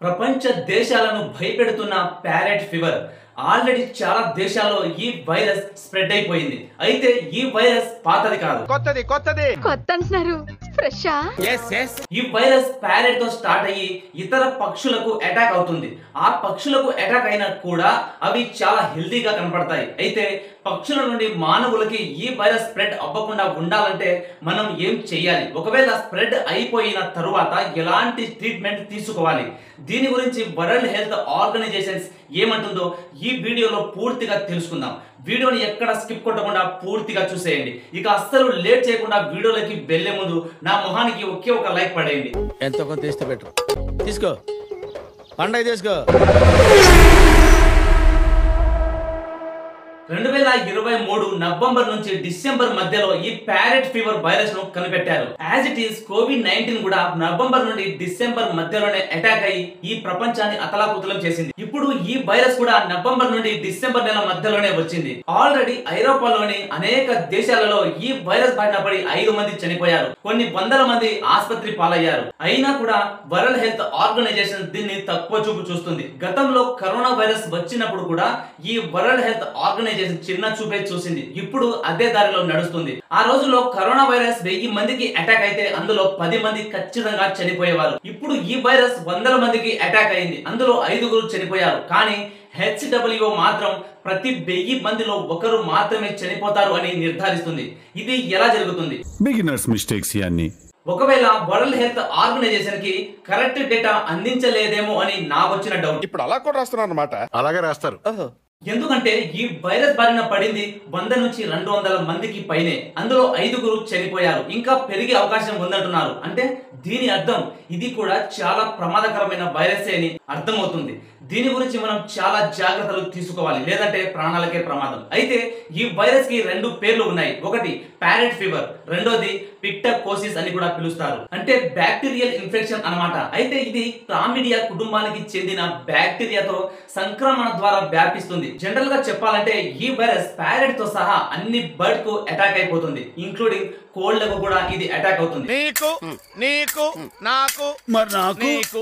ప్రపంచ దేశాలను భయపెడుతున్న parrot fever already చాలా దేశాల్లో ఈ వైరస్ స్ప్రెడ్ అయిపోయింది. అయితే ఈ వైరస్ పాతది కాదు, కొత్త అంటున్నారు. ఫ్రెషా? ఈ వైరస్ ప్యారెట్ తో స్టార్ట్ అయ్యి ఇతర పక్షులకు అటాక్ అవుతుంది. ఆ పక్షులకు అటాక్ అయినా కూడా అవి చాలా హెల్తీగా కనపడతాయి. అయితే పక్షుల నుండి మానవులకి ఈ వైరస్ స్ప్రెడ్ అవ్వకుండా ఉండాలంటే మనం ఏం చేయాలి? ఒకవేళ స్ప్రెడ్ అయిపోయిన తరువాత ఎలాంటి ట్రీట్మెంట్ తీసుకోవాలి? దీని గురించి వరల్డ్ హెల్త్ ఆర్గనైజేషన్స్ ఏమంటుందో ఈ వీడియోలో పూర్తిగా తెలుసుకుందాం. వీడియోని ఎక్కడ స్కిప్ కొట్టకుండా పూర్తిగా చూసేయండి. ఇక అస్సలు లేట్ చేయకుండా వీడియోలోకి వెళ్లే ముందు నా మొహానికి ఒకే ఒక లైక్ పడేయండి. ఎంతో కొంత తీస్తే బెటర్. తీసుకో పండగ తీసుకో. 2023 నవంబర్ నుంచి డిసెంబర్ మధ్యలో ఈ ప్యారెట్ ఫీవర్ వైరస్ ను కనిపెట్టారు. యాజ్ ఇట్ ఈస్ కోవిడ్-19 కూడా నవంబర్ నుండి డిసెంబర్ మధ్యలోనే అటాక్ అయ్యి ఈ ప్రపంచాన్ని అతలాకుతలం చేసింది. ఇప్పుడు ఈ వైరస్ కూడా నవంబర్ నుండి డిసెంబర్ నెల మధ్యలోనే వచ్చింది. ఆల్రెడీ ఐరోపాలోని అనేక దేశాలలో ఈ వైరస్ బారిన పడి 5 మంది చనిపోయారు. కొన్ని వందల మంది ఆసుపత్రి పాలయ్యారు. అయినా కూడా వరల్డ్ హెల్త్ ఆర్గనైజేషన్ దీన్ని తక్కువ చూపు చూస్తుంది. గతంలో కరోనా వైరస్ వచ్చినప్పుడు కూడా ఈ వరల్డ్ హెల్త్ ఆర్గనైజేషన్ చిన్న చూపే చూసింది. ఇప్పుడు అదే దారిలో నడుస్తుంది. ఆ రోజులో కరోనా వైరస్ 1000 మందికి అటాక్ అయితే అందులో 10 మంది ఖచ్చితంగా చనిపోయేవారు. ఇప్పుడు ఈ వైరస్ వందల మందికి అటాక్ అయింది. అందులో 5 చనిపోయారు. కానీ హెచ్డబ్ల్యూఓ మాత్రం ప్రతి 1000 మందిలో 1 మాత్రమే చనిపోతారు అని నిర్ధారిస్తుంది. ఇది ఎలా జరుగుతుంది? బిగినర్స్ మిస్టేక్స్ ఇవన్నీ. ఒకవేళ వరల్డ్ హెల్త్ ఆర్గనైజేషన్ కి కరెక్ట్ డేటా అందించలేదేమో అని నా వచ్చిన డౌట్. ఇప్పుడు అలా కూడా రాస్తున్నారు అన్నమాట. అలాగే రాస్తారు. ఎందుకంటే ఈ వైరస్ బారిన పడింది 100 నుంచి 200 మందికి పైనే. అందులో 5 చనిపోయారు. ఇంకా పెరిగే అవకాశం ఉందంటున్నారు. అంటే దీని అర్థం ఇది కూడా చాలా ప్రమాదకరమైన వైరస్ అని అర్థమవుతుంది. దీని గురించి మనం చాలా జాగ్రత్తలు తీసుకోవాలి, లేదంటే ప్రాణాలకే ప్రమాదం. అయితే ఈ వైరస్ కి 2 పేర్లు ఉన్నాయి. ఒకటి ప్యారెట్ ఫీవర్, రెండోది పిక్టకోసిస్ అని కూడా పిలుస్తారు. అంటే బ్యాక్టీరియల్ ఇన్ఫెక్షన్ అన్నమాట. అయితే ఇది క్లామిడియా కుటుంబానికి చెందిన బ్యాక్టీరియాతో సంక్రమణ ద్వారా వ్యాపిస్తుంది. జనరల్ గా చెప్పాలంటే ఈ వైరస్ ప్యారెట్ తో సహా అన్ని బర్డ్ కు అటాక్ అయిపోతుంది, ఇంక్లూడింగ్ కోల్డ్ కు కూడా ఇది అటాక్ అవుతుంది. నీకు నీకు నాకు మరి నాకు నీకు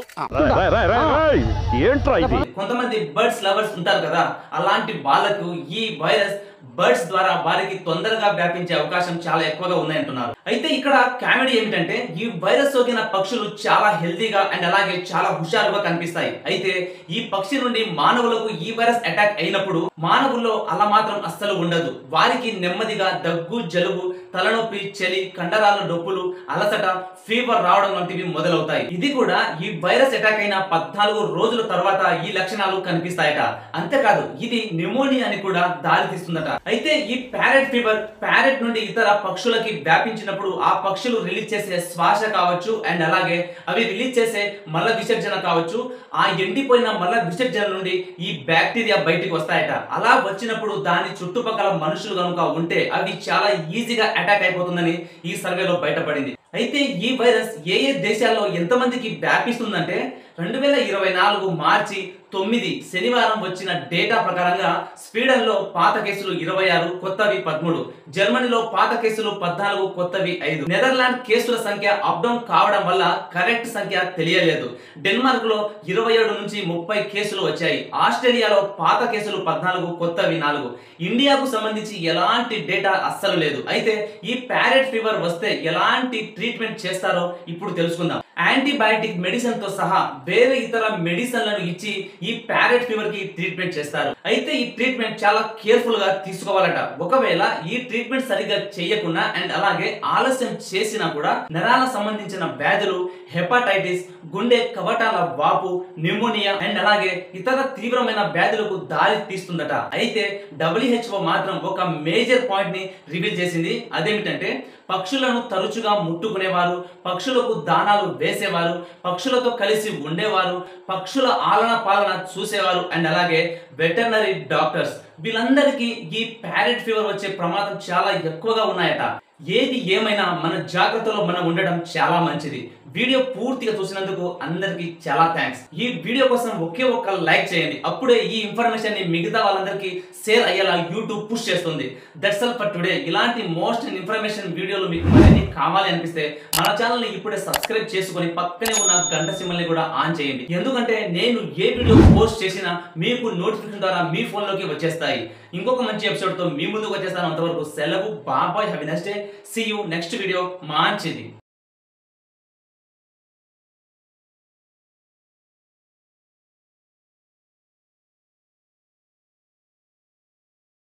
ఏంట్రా ఇది? కొంతమంది బర్డ్స్ లవర్స్ ఉంటారు కదా, అలాంటి వాళ్ళకు ఈ వైరస్ బర్డ్స్ ద్వారా వారికి తొందరగా వ్యాపించే అవకాశం చాలా ఎక్కువగా ఉన్నాయంటున్నారు. అయితే ఇక్కడ కామెడీ ఏమిటంటే ఈ వైరస్ సోకిన పక్షులు చాలా హెల్తీగా అండ్ అలాగే చాలా హుషారుగా కనిపిస్తాయి. అయితే ఈ పక్షి నుండి మానవులకు ఈ వైరస్ అటాక్ అయినప్పుడు మానవుల్లో అలా మాత్రం అస్సలు ఉండదు. వారికి నెమ్మదిగా దగ్గు, జలుబు, తలనొప్పి, చలి, కండరాల నొప్పులు, అలసట, ఫీవర్ రావడం వంటివి మొదలవుతాయి. ఇది కూడా ఈ వైరస్ అటాక్ అయిన 14 రోజుల తర్వాత ఈ లక్షణాలు కనిపిస్తాయట. అంతేకాదు ఇది న్యూమోనియా అని కూడా దారి తీస్తుందట. అయితే ఈ ప్యారెట్ ఫీవర్ ప్యారెట్ నుండి ఇతర పక్షులకి వ్యాపించినప్పుడు ఆ పక్షులు రిలీజ్ చేసే శ్వాస కావచ్చు అండ్ అలాగే అవి రిలీజ్ చేసే మల విసర్జన కావచ్చు, ఆ ఎండిపోయిన మల విసర్జన నుండి ఈ బ్యాక్టీరియా బయటికి వస్తాయట. అలా వచ్చినప్పుడు దాని చుట్టుపక్కల మనుషులు కనుక ఉంటే అవి చాలా ఈజీగా అటాక్ అయిపోతుందని ఈ సర్వేలో బయటపడింది. అయితే ఈ వైరస్ ఏ దేశాల్లో ఎంతమందికి వ్యాపిస్తుందంటే 2024 మార్చి 9 శనివారం వచ్చిన డేటా ప్రకారంగా స్వీడన్ లో పాత కేసులు 26, కొత్తవి 13, జర్మనీలో పాత కేసులు 14, కొత్తవి 5, నెదర్లాండ్ కేసుల సంఖ్య అప్ డౌన్ కావడం వల్ల కరెక్ట్ సంఖ్య తెలియలేదు. డెన్మార్క్ లో 27 నుంచి 30 కేసులు వచ్చాయి. ఆస్ట్రేలియాలో పాత కేసులు 14, కొత్తవి 4. ఇండియాకు సంబంధించి ఎలాంటి డేటా అస్సలు లేదు. అయితే ఈ ప్యారెట్ ఫీవర్ వస్తే ఎలాంటి ట్రీట్మెంట్ చేస్తారో ఇప్పుడు తెలుసుకుందాం. యాంటీబయాటిక్ మెడిసిన్ తో సహా వేరే ఇతర మెడిసిన్లను ఇచ్చి ఈ ప్యారెట్ ఫీవర్ కి ట్రీట్మెంట్ చేస్తారు. అయితే ఈ ట్రీట్మెంట్ చాలా కేర్ఫుల్ గా తీసుకోవాలట. ఒకవేళ ఈ ట్రీట్మెంట్ సరిగ్గా చేయకుండా అండ్ అలాగే ఆలస్యం చేసినా కూడా నరాల సంబంధించిన వ్యాధులు, హెపటైటిస్, గుండె కవాటాల వాపు, న్యూమోనియా అండ్ అలాగే ఇతర తీవ్రమైన వ్యాధులకు దారి తీస్తుందట. అయితే WHO మాత్రం ఒక మేజర్ పాయింట్ ని రివీల్ చేసింది. అదేమిటంటే పక్షులను తరచుగా ముట్టుకునేవారు, పక్షులకు దానాలు వేసేవారు, పక్షులతో కలిసి ఉండేవారు, పక్షుల ఆలన పాలన చూసేవారు అండ్ అలాగే వెటర్నరీ డాక్టర్స్, వీళ్ళందరికీ ఈ ప్యారెట్ ఫీవర్ వచ్చే ప్రమాదం చాలా ఎక్కువగా ఉన్నాయట. ఏది ఏమైనా మన జాగ్రత్తలో మనం ఉండడం చాలా మంచిది. వీడియో పూర్తిగా చూసినందుకు అందరికి చాలా థ్యాంక్స్. ఈ వీడియో కోసం ఒకే ఒక్క లైక్ చేయండి. అప్పుడే ఈ ఇన్ఫర్మేషన్ ని మిగతా వాళ్ళందరికీ షేర్ అయ్యేలా యూట్యూబ్ పుష్ చేస్తుంది. That's all for today. ఇలాంటి మోస్ట్ ఇన్ఫర్మేషన్ వీడియోలు మీకు మరిన్ని కావాలి అనిపిస్తే మన ఛానల్ ని ఇప్పుడే సబ్స్క్రైబ్ చేసుకొని పక్కనే ఉన్న గంట సింబల్ ని కూడా ఆన్ చేయండి. ఎందుకంటే నేను ఏ వీడియో పోస్ట్ చేసినా మీకు నోటిఫికేషన్ ద్వారా మీ ఫోన్ లోకి వచ్చేస్తాయి. ఇంకొక మంచి ఎపిసోడ్ తో మీ ముందుకు వచ్చేస్తాను. అంతవరకు సెలవు. Bye. Have a nice day. See you next video. మంచిది.